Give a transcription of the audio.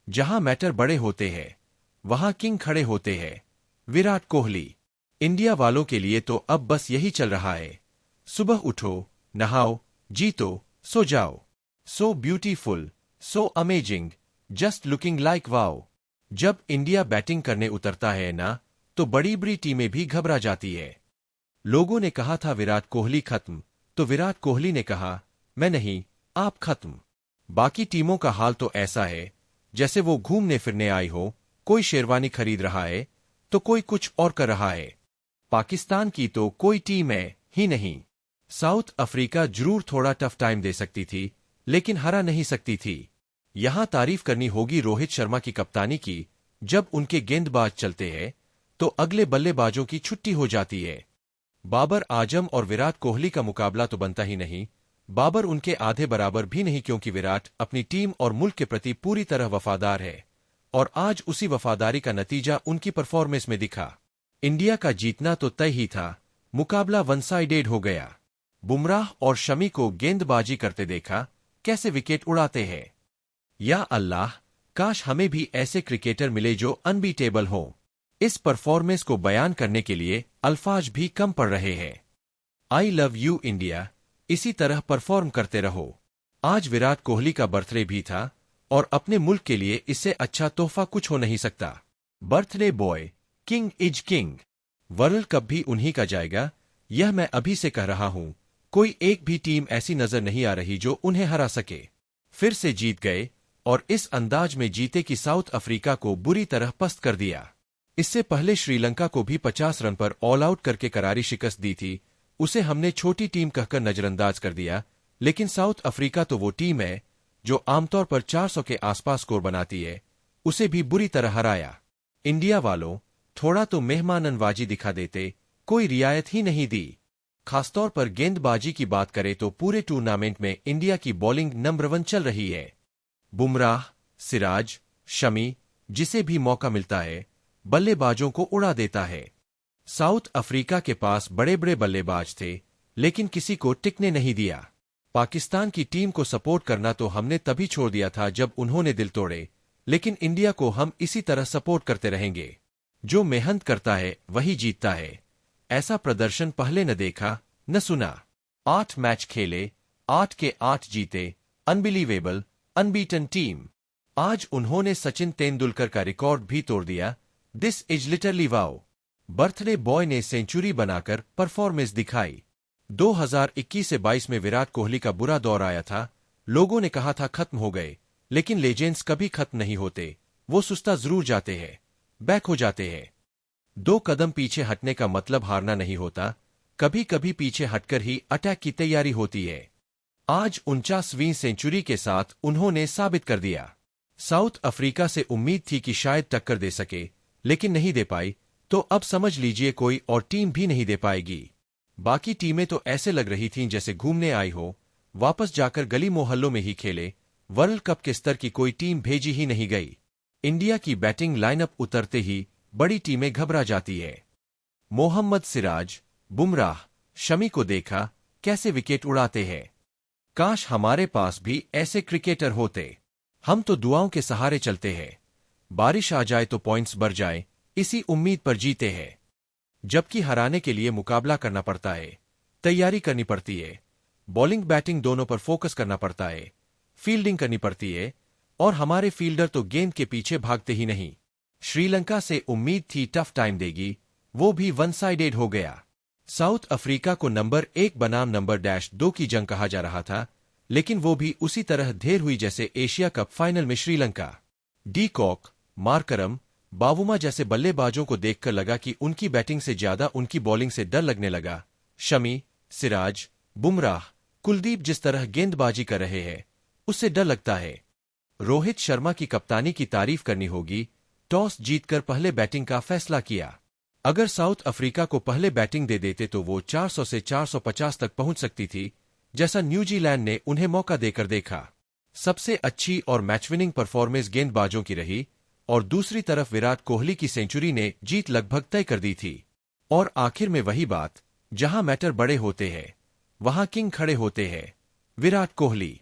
जहां मैटर बड़े होते हैं वहां किंग खड़े होते हैं। विराट कोहली। इंडिया वालों के लिए तो अब बस यही चल रहा है। सुबह उठो, नहाओ, जीतो, सो जाओ। So beautiful, so amazing, just looking like wow. जब इंडिया बैटिंग करने उतरता है ना, तो बड़ी बड़ी टीमें भी घबरा जाती है। लोगों ने कहा था विराट कोहली खत्म, तो विराट कोहली ने कहा, मैं नहीं, आप खत्म। बाकी टीमों का हाल तो ऐसा है जैसे वो घूमने फिरने आई हो, कोई शेरवानी खरीद रहा है तो कोई कुछ और कर रहा है। पाकिस्तान की तो कोई टीम है ही नहीं। साउथ अफ्रीका जरूर थोड़ा टफ टाइम दे सकती थी, लेकिन हरा नहीं सकती थी। यहां तारीफ करनी होगी रोहित शर्मा की कप्तानी की। जब उनके गेंदबाज चलते हैं तो अगले बल्लेबाजों की छुट्टी हो जाती है। बाबर आजम और विराट कोहली का मुकाबला तो बनता ही नहीं। बाबर उनके आधे बराबर भी नहीं, क्योंकि विराट अपनी टीम और मुल्क के प्रति पूरी तरह वफादार है और आज उसी वफादारी का नतीजा उनकी परफॉर्मेंस में दिखा। इंडिया का जीतना तो तय ही था, मुकाबला वन साइडेड हो गया। बुमराह और शमी को गेंदबाजी करते देखा, कैसे विकेट उड़ाते हैं। या अल्लाह, काश हमें भी ऐसे क्रिकेटर मिले जो अनबीटेबल हों। इस परफॉर्मेंस को बयान करने के लिए अल्फाज भी कम पड़ रहे हैं। आई लव यू इंडिया, इसी तरह परफॉर्म करते रहो। आज विराट कोहली का बर्थडे भी था और अपने मुल्क के लिए इससे अच्छा तोहफा कुछ हो नहीं सकता। Birthday boy, king is king. World cup भी उन्हीं का जाएगा, यह मैं अभी से कह रहा हूं। कोई एक भी टीम ऐसी नजर नहीं आ रही जो उन्हें हरा सके। फिर से जीत गए और इस अंदाज में जीते कि साउथ अफ्रीका को बुरी तरह पस्त कर दिया। इससे पहले श्रीलंका को भी 50 रन पर ऑल आउट करके करारी शिकस्त दी थी। उसे हमने छोटी टीम कहकर नजरअंदाज कर दिया, लेकिन साउथ अफ्रीका तो वो टीम है जो आमतौर पर 400 के आसपास स्कोर बनाती है। उसे भी बुरी तरह हराया। इंडिया वालों, थोड़ा तो मेहमाननवाजी दिखा देते, कोई रियायत ही नहीं दी। खासतौर पर गेंदबाजी की बात करें तो पूरे टूर्नामेंट में इंडिया की बॉलिंग नंबर 1 चल रही है। बुमराह, सिराज, शमी, जिसे भी मौका मिलता है बल्लेबाजों को उड़ा देता है। साउथ अफ्रीका के पास बड़े बड़े बल्लेबाज थे, लेकिन किसी को टिकने नहीं दिया। पाकिस्तान की टीम को सपोर्ट करना तो हमने तभी छोड़ दिया था जब उन्होंने दिल तोड़े, लेकिन इंडिया को हम इसी तरह सपोर्ट करते रहेंगे। जो मेहनत करता है वही जीतता है। ऐसा प्रदर्शन पहले न देखा न सुना। 8 मैच खेले, 8 के 8 जीते। Unbelievable, unbeaten team. आज उन्होंने सचिन तेंदुलकर का रिकॉर्ड भी तोड़ दिया। This is literally wow. Birthday boy ने सेंचुरी बनाकर परफॉर्मेंस दिखाई। 2021 से 22 में विराट कोहली का बुरा दौर आया था। लोगों ने कहा था खत्म हो गए, लेकिन लेजेंड्स कभी खत्म नहीं होते। वो सुस्ता जरूर जाते हैं, बैक हो जाते हैं। 2 कदम पीछे हटने का मतलब हारना नहीं होता, कभी कभी पीछे हटकर ही अटैक की तैयारी होती है। आज 49वीं सेंचुरी के साथ उन्होंने साबित कर दिया। साउथ अफ्रीका से उम्मीद थी कि शायद टक्कर दे सके, लेकिन नहीं दे पाई, तो अब समझ लीजिए कोई और टीम भी नहीं दे पाएगी। बाकी टीमें तो ऐसे लग रही थीं जैसे घूमने आई हो, वापस जाकर गली मोहल्लों में ही खेले। वर्ल्ड कप के स्तर की कोई टीम भेजी ही नहीं गई। इंडिया की बैटिंग लाइनअप उतरते ही बड़ी टीमें घबरा जाती है। मोहम्मद सिराज, बुमराह, शमी को देखा कैसे विकेट उड़ाते हैं। काश हमारे पास भी ऐसे क्रिकेटर होते। हम तो दुआओं के सहारे चलते हैं। बारिश आ जाए तो पॉइंट्स बढ़ जाए, इसी उम्मीद पर जीते हैं। जबकि हराने के लिए मुकाबला करना पड़ता है, तैयारी करनी पड़ती है, बॉलिंग बैटिंग दोनों पर फोकस करना पड़ता है, फील्डिंग करनी पड़ती है, और हमारे फील्डर तो गेंद के पीछे भागते ही नहीं। श्रीलंका से उम्मीद थी टफ टाइम देगी, वो भी वन साइडेड हो गया। साउथ अफ्रीका को नंबर 1 बनाम नंबर -2 की जंग कहा जा रहा था, लेकिन वो भी उसी तरह ढेर हुई जैसे एशिया कप फाइनल में Sri Lanka. De Kock, Markram, Bavuma जैसे बल्लेबाजों को देखकर लगा कि उनकी बैटिंग से ज्यादा उनकी बॉलिंग से डर लगने लगा। शमी, सिराज, बुमराह, कुलदीप जिस तरह गेंदबाजी कर रहे हैं, उससे डर लगता है। रोहित शर्मा की कप्तानी की तारीफ करनी होगी। टॉस जीतकर पहले बैटिंग का फैसला किया। अगर साउथ अफ्रीका को पहले बैटिंग दे देते तो वो 400 से 450 तक पहुंच सकती थी, जैसा न्यूजीलैंड ने उन्हें मौका देकर देखा। सबसे अच्छी और मैच विनिंग परफॉर्मेंस गेंदबाजों की रही, और दूसरी तरफ विराट कोहली की सेंचुरी ने जीत लगभग तय कर दी थी। और आखिर में वही बात, जहां मैटर बड़े होते हैं वहां किंग खड़े होते हैं। विराट कोहली।